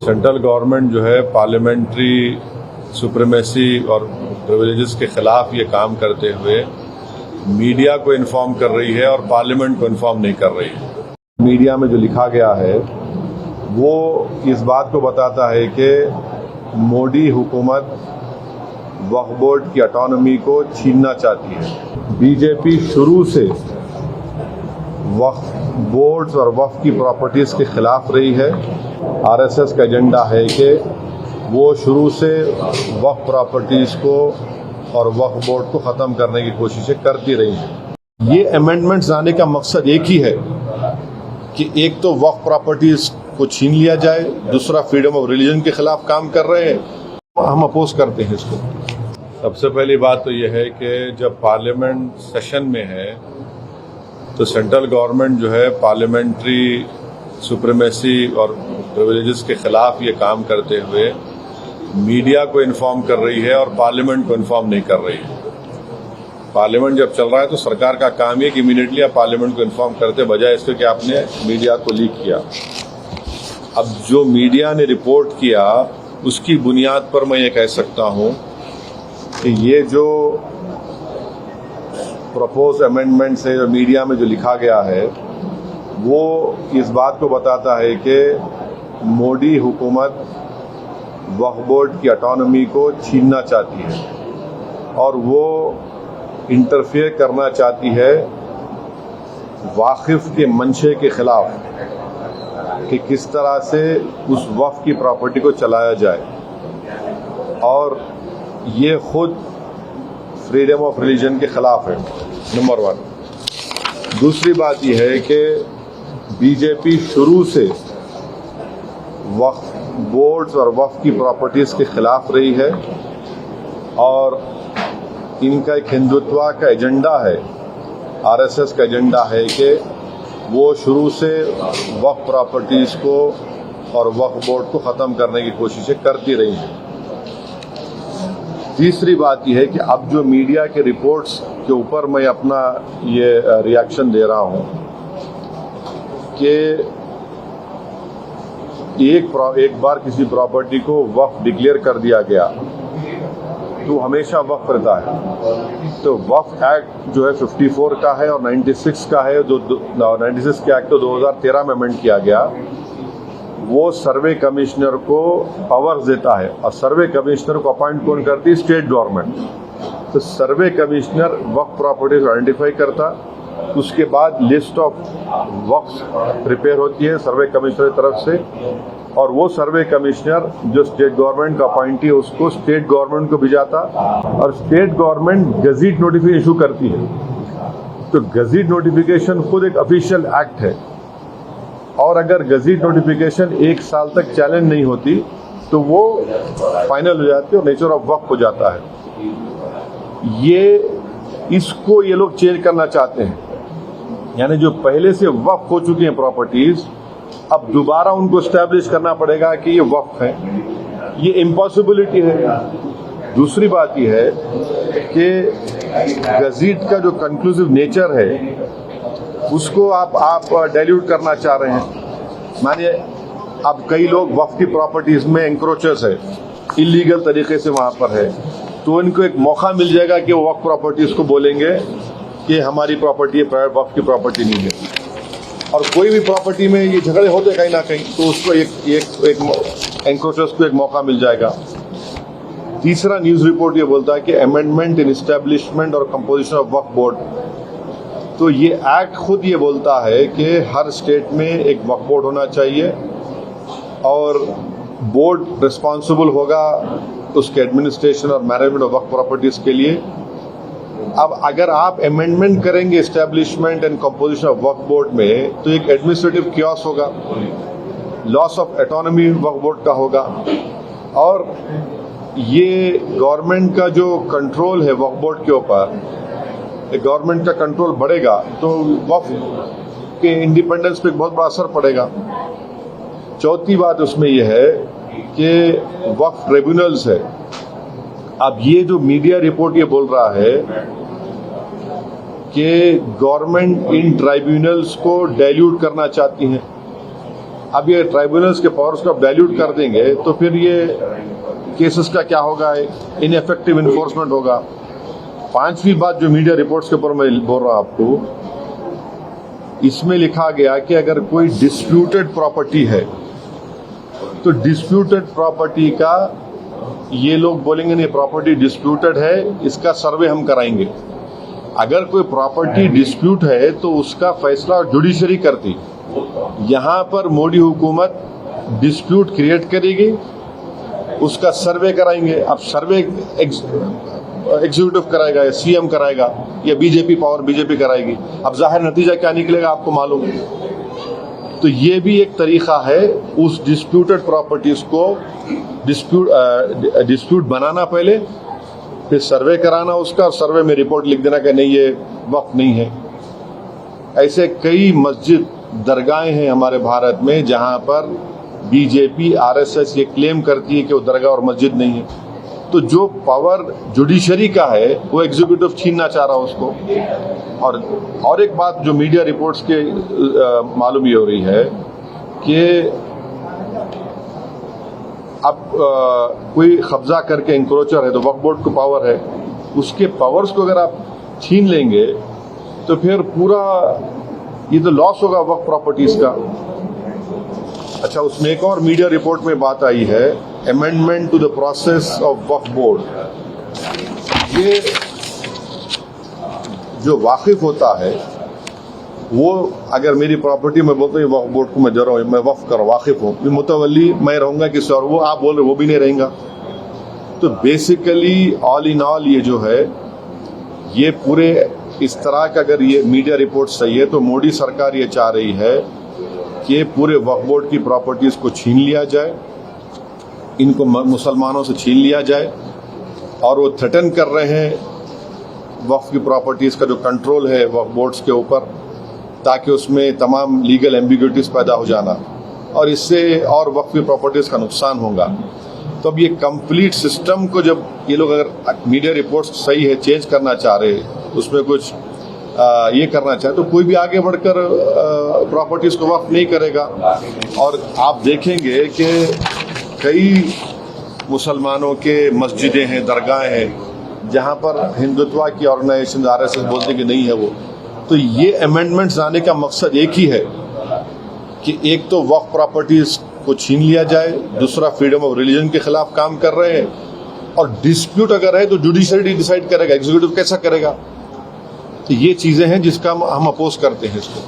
Central government जो है parliamentary supremacy और प्रिविलेजेस के खिलाफ ये काम करते हुए मीडिया को इन्फॉर्म कर रही है और पार्लियामेंट को इन्फॉर्म नहीं कर रही है। मीडिया में जो लिखा गया है वो इस बात को बताता है कि मोदी हुकूमत वक्फ बोर्ड की ऑटोनॉमी को छीनना चाहती है। बीजेपी शुरू से वक्फ बोर्ड्स और वक्फ की प्रॉपर्टीज के खिलाफ रही है। आरएसएस का एजेंडा है कि वो शुरू से वक्फ प्रॉपर्टीज को और वक्फ बोर्ड को खत्म करने की कोशिशें करती रही हैं। ये अमेंडमेंट्स लाने का मकसद एक ही है कि एक तो वक्फ प्रॉपर्टीज को छीन लिया जाए, दूसरा फ्रीडम ऑफ रिलीजन के खिलाफ काम कर रहे हैं। हम अपोज करते हैं इसको। सबसे पहली बात तो यह है कि जब पार्लियामेंट सेशन में है तो सेंट्रल गवर्नमेंट जो है पार्लियामेंट्री सुप्रीमेसी और प्रिविलेजेस के खिलाफ ये काम करते हुए मीडिया को इन्फॉर्म कर रही है और पार्लियामेंट को इन्फॉर्म नहीं कर रही है। पार्लियामेंट जब चल रहा है तो सरकार का काम है कि इमीडिएटली आप पार्लियामेंट को इन्फॉर्म करते, बजाय इसके कि आपने मीडिया को लीक किया। अब जो मीडिया ने रिपोर्ट किया उसकी बुनियाद पर मैं ये कह सकता हूं कि ये जो प्रपोज अमेंडमेंट है, जो मीडिया में जो लिखा गया है, वो इस बात को बताता है कि मोदी हुकूमत वक्फ बोर्ड की ऑटोनॉमी को छीनना चाहती है और वो इंटरफेयर करना चाहती है वाकिफ के मंशे के खिलाफ कि किस तरह से उस वक्फ की प्रॉपर्टी को चलाया जाए, और ये खुद फ्रीडम ऑफ रिलीजन के खिलाफ है, नंबर 1। दूसरी बात यह है कि बीजेपी शुरू से वक्फ बोर्ड्स और वक्फ की प्रॉपर्टीज के खिलाफ रही है और इनका एक हिंदुत्व का एजेंडा है, आरएसएस का एजेंडा है कि वो शुरू से वक्फ प्रॉपर्टीज को और वक्फ बोर्ड को खत्म करने की कोशिशें करती रही हैं। तीसरी बात यह है कि अब जो मीडिया के रिपोर्ट्स के ऊपर मैं अपना ये रिएक्शन दे रहा हूं कि एक बार किसी प्रॉपर्टी को वक्फ डिक्लेयर कर दिया गया तो हमेशा वक्फ रहता है। तो वक्फ एक्ट जो है 54 का है और 96 का है, जो 96 के एक्ट तो 2013 में अमेंड किया गया। वो सर्वे कमिश्नर को पावर्स देता है और सर्वे कमिश्नर को अपॉइंट कौन करती है? State government. तो सर्वे कमिश्नर वक्फ प्रॉपर्टीज आइडेंटिफाई करता, उसके बाद लिस्ट ऑफ वक्फ प्रिपेयर होती है सर्वे कमिश्नर की तरफ से, और वो सर्वे कमिश्नर जो स्टेट गवर्नमेंट का अपॉइंटी है उसको स्टेट गवर्नमेंट को भिजाता और state government gazette notification issue करती है। तो गजीट नोटिफिकेशन खुद एक ऑफिशियल एक्ट है और अगर गजीट नोटिफिकेशन 1 साल तक चैलेंज नहीं होती तो वो फाइनल हो जाती है और नेचर ऑफ वक्फ हो जाता है। इसको ये लोग चेंज करना चाहते हैं, यानी जो पहले से वक्फ हो चुकी हैं प्रॉपर्टीज, अब दोबारा उनको एस्टैब्लिश करना पड़ेगा कि ये वक्फ है। ये इम्पॉसिबिलिटी है। दूसरी बात यह है कि गजीट का जो कंक्लूसिव नेचर है उसको आप डाइल्यूट करना चाह रहे हैं। मानिए अब कई लोग वक्फ की प्रॉपर्टीज में एंक्रोचर्स है, इलीगल तरीके से वहां पर है, तो इनको एक मौका मिल जाएगा कि वो वक्फ प्रॉपर्टीज को बोलेंगे कि हमारी प्रॉपर्टी है, प्राइवेट वक्फ की प्रॉपर्टी नहीं है। और कोई भी प्रॉपर्टी में ये झगड़े होते कहीं ना कहीं, तो उसको एक एंक्रोचर्स को एक मौका मिल जाएगा। तीसरा न्यूज रिपोर्ट ये बोलता है कि अमेंडमेंट इन एस्टैब्लिशमेंट और कंपोजिशन ऑफ वक्फ बोर्ड, तो ये एक्ट खुद ये बोलता है कि हर स्टेट में एक वक्फ बोर्ड होना चाहिए और बोर्ड रिस्पॉन्सिबल होगा उसके एडमिनिस्ट्रेशन और मैनेजमेंट ऑफ वक्फ प्रॉपर्टीज के लिए। अब अगर आप अमेंडमेंट करेंगे establishment and composition of Waqf board में तो एक एडमिनिस्ट्रेटिव कियोस होगा, loss of autonomy Waqf board का होगा, और ये गवर्नमेंट का जो कंट्रोल है वक्फ बोर्ड के ऊपर, गवर्नमेंट का कंट्रोल बढ़ेगा तो वक्फ के इंडिपेंडेंस पे बहुत बड़ा असर पड़ेगा। चौथी बात उसमें यह है कि वक्फ ट्रिब्यूनल्स है। अब ये जो मीडिया रिपोर्ट ये बोल रहा है कि गवर्नमेंट इन ट्राइब्यूनल्स को डाइल्यूट करना चाहती है अब ये ट्राइब्यूनल्स के पावर्स को डाइल्यूट कर देंगे तो फिर ये केसेस का क्या होगा, इनएफेक्टिव इन्फोर्समेंट होगा। पांचवी बात जो मीडिया रिपोर्ट्स के ऊपर मैं बोल रहा हूं आपको, इसमें लिखा गया कि अगर कोई डिस्प्यूटेड प्रॉपर्टी है तो डिस्प्यूटेड प्रॉपर्टी का ये लोग बोलेंगे नहीं प्रॉपर्टी डिस्प्यूटेड है, इसका सर्वे हम कराएंगे। अगर कोई प्रॉपर्टी डिस्प्यूट है तो उसका फैसला जुडिशरी करती। यहां पर मोदी हुकूमत डिस्प्यूट क्रिएट करेगी, उसका सर्वे कराएंगे। अब सर्वे एग्जीक्यूटिव कराएगा या सीएम कराएगा या बीजेपी पावर बीजेपी कराएगी। अब जाहिर नतीजा क्या निकलेगा आपको मालूम है। तो ये भी एक तरीका है उस डिस्प्यूटेड प्रॉपर्टीज को डिस्प्यूट बनाना, पहले फिर सर्वे कराना उसका, और सर्वे में रिपोर्ट लिख देना कि नहीं ये वक्फ नहीं है। ऐसे कई मस्जिद दरगाहें हैं हमारे भारत में जहां पर बीजेपी आरएसएस ये क्लेम करती है कि वो दरगाह और मस्जिद नहीं है। तो जो पावर जुडिशरी का है वो एग्जीक्यूटिव छीनना चाह रहा है उसको। और एक बात जो मीडिया रिपोर्ट्स के मालूम ये हो रही है कि अब कोई कब्जा करके इंक्रोचर है तो वक्फ बोर्ड को पावर है, उसके पावर्स को अगर आप छीन लेंगे तो फिर पूरा ये तो लॉस होगा वक्फ प्रॉपर्टीज का। अच्छा, उसमें एक और मीडिया रिपोर्ट में बात आई है, amendment to the process of Waqf board. ये जो वाकिफ होता है वो अगर मेरी प्रॉपर्टी में बोलते हैं वक्फ बोर्ड को मैं दे रहा हूँ, मैं वक्फ कर वाकिफ हूँ, मुतवल्ली मैं रहूंगा किसी और, वो आप बोल रहे वो भी नहीं रहेगा। तो बेसिकली ऑल इन ऑल ये जो है ये पूरे इस तरह का, अगर ये मीडिया रिपोर्ट सही है तो मोदी सरकार ये चाह रही है कि पूरे वक्फ बोर्ड की प्रॉपर्टीज को छीन लिया जाए, इनको मुसलमानों से छीन लिया जाए। और वो थ्रेटन कर रहे हैं वक्फ की प्रॉपर्टीज का जो कंट्रोल है वक्फ बोर्ड्स के ऊपर, ताकि उसमें तमाम लीगल एम्बिग्यूटीज पैदा हो जाना, और इससे और वक्फ की प्रॉपर्टीज का नुकसान होगा। तो अब ये कंप्लीट सिस्टम को जब ये लोग अगर मीडिया रिपोर्ट्स सही है चेंज करना चाह रहे, उसमें कुछ ये करना चाहे, तो कोई भी आगे बढ़कर प्रॉपर्टीज को वक्फ नहीं करेगा। और आप देखेंगे कि कई मुसलमानों के मस्जिदें हैं, दरगाहें हैं जहां पर हिंदुत्व की ऑर्गेनाइजेशन आरएसएस बोलते कि नहीं है वो। तो ये अमेंडमेंट्स लाने का मकसद एक ही है कि एक तो वक्फ प्रॉपर्टीज को छीन लिया जाए, दूसरा फ्रीडम ऑफ रिलीजन के खिलाफ काम कर रहे हैं, और डिस्प्यूट अगर है तो जुडिशरी डिसाइड करेगा, एग्जीक्यूटिव कैसा करेगा। तो ये चीजें हैं जिसका हम अपोज करते हैं इसको।